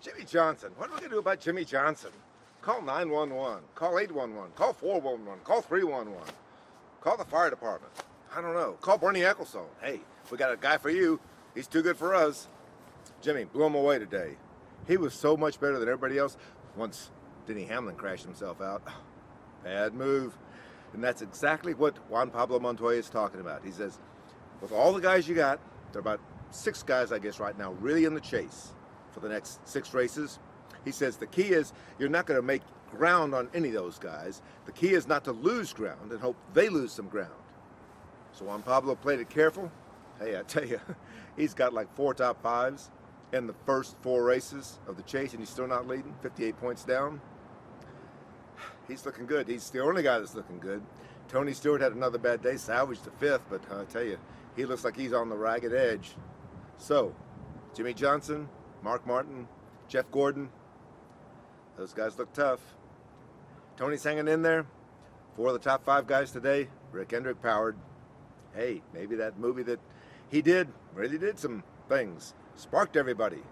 Jimmie Johnson. What are we going to do about Jimmie Johnson? Call 911. Call 811. Call 411. Call 311. Call the fire department. I don't know. Call Bernie Ecclestone. Hey, we got a guy for you. He's too good for us. Jimmie blew him away today. He was so much better than everybody else. Once Denny Hamlin crashed himself out. Bad move. And that's exactly what Juan Pablo Montoya is talking about. He says, with all the guys you got, there are about 6 guys, I guess, right now, really in the chase for the next 6 races. He says the key is you're not going to make ground on any of those guys. The key is not to lose ground and hope they lose some ground. So Juan Pablo played it careful. Hey, I tell you, he's got like 4 top 5s in the first 4 races of the chase, and he's still not leading, 58 points down. He's looking good. He's the only guy that's looking good. Tony Stewart had another bad day, salvaged the 5th, but I tell you, he looks like he's on the ragged edge. So, Jimmie Johnson, Mark Martin, Jeff Gordon, those guys look tough. Tony's hanging in there. 4 of the top 5 guys today, Rick Hendrick powered. Hey, maybe that movie that he did really did some things. Sparked everybody.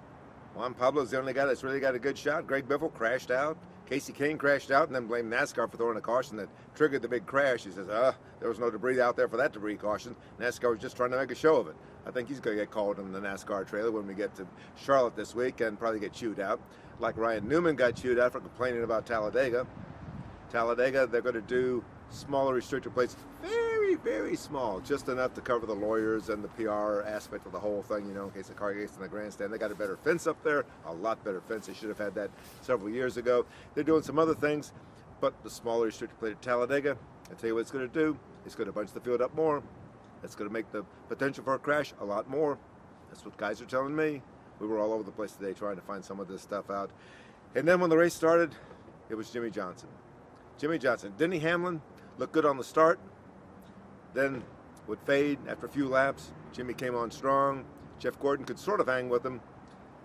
Juan Pablo's the only guy that's really got a good shot. Greg Biffle crashed out. Casey Kane crashed out and then blamed NASCAR for throwing a caution that triggered the big crash. He says, there was no debris out there for that debris caution. NASCAR was just trying to make a show of it. I think he's going to get called in the NASCAR trailer when we get to Charlotte this week and probably get chewed out. Like Ryan Newman got chewed out for complaining about Talladega. Talladega, they're going to do smaller restrictor plates, very, very small, just enough to cover the lawyers and the PR aspect of the whole thing, you know, in case the car gets in the grandstand. They got a better fence up there, a lot better fence. They should have had that several years ago. They're doing some other things, but the smaller restrictor plate at Talladega, I tell you what it's going to do. It's going to bunch the field up more. It's going to make the potential for a crash a lot more. That's what guys are telling me. We were all over the place today trying to find some of this stuff out. And then when the race started, it was Jimmie Johnson. Jimmie Johnson. Denny Hamlin looked good on the start, then would fade after a few laps. Jimmie came on strong. Jeff Gordon could sort of hang with him,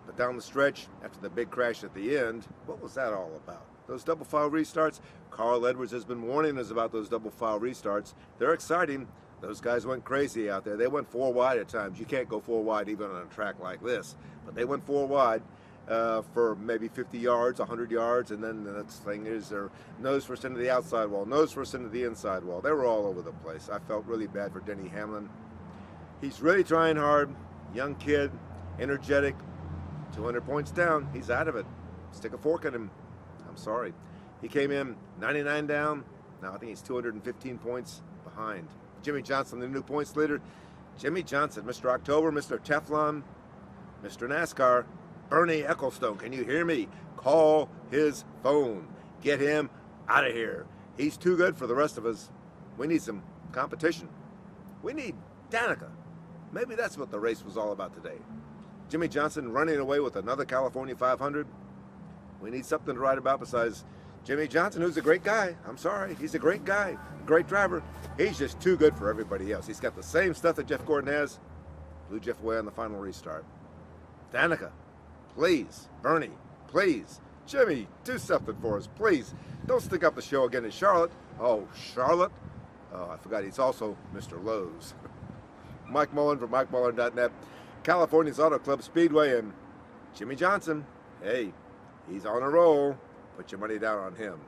but down the stretch, after the big crash at the end, what was that all about? Those double file restarts? Carl Edwards has been warning us about those double file restarts. They're exciting. Those guys went crazy out there. They went 4 wide at times. You can't go 4 wide even on a track like this, but they went 4 wide. For maybe 50 yards, 100 yards, and then the next thing is their nose first into the outside wall, nose first into the inside wall. They were all over the place. I felt really bad for Denny Hamlin. He's really trying hard, young kid, energetic, 200 points down. He's out of it. Stick a fork in him. I'm sorry. He came in 99 down. Now I think he's 215 points behind. Jimmie Johnson, the new points leader. Jimmie Johnson, Mr. October, Mr. Teflon, Mr. NASCAR. Bernie Ecclestone, can you hear me? Call his phone. Get him out of here. He's too good for the rest of us. We need some competition. We need Danica. Maybe that's what the race was all about today. Jimmie Johnson running away with another California 500. We need something to write about besides Jimmie Johnson, who's a great guy. I'm sorry, he's a great guy, great driver. He's just too good for everybody else. He's got the same stuff that Jeff Gordon has. Blew Jeff away on the final restart. Danica. Please, Bernie, please. Jimmie, do something for us, please. Don't stick up the show again in Charlotte. Oh, Charlotte? Oh, I forgot he's also Mr. Lowe's. Mike Mulhern from MikeMulhern'sNASCAR, California's Auto Club Speedway, and Jimmie Johnson. Hey, he's on a roll. Put your money down on him.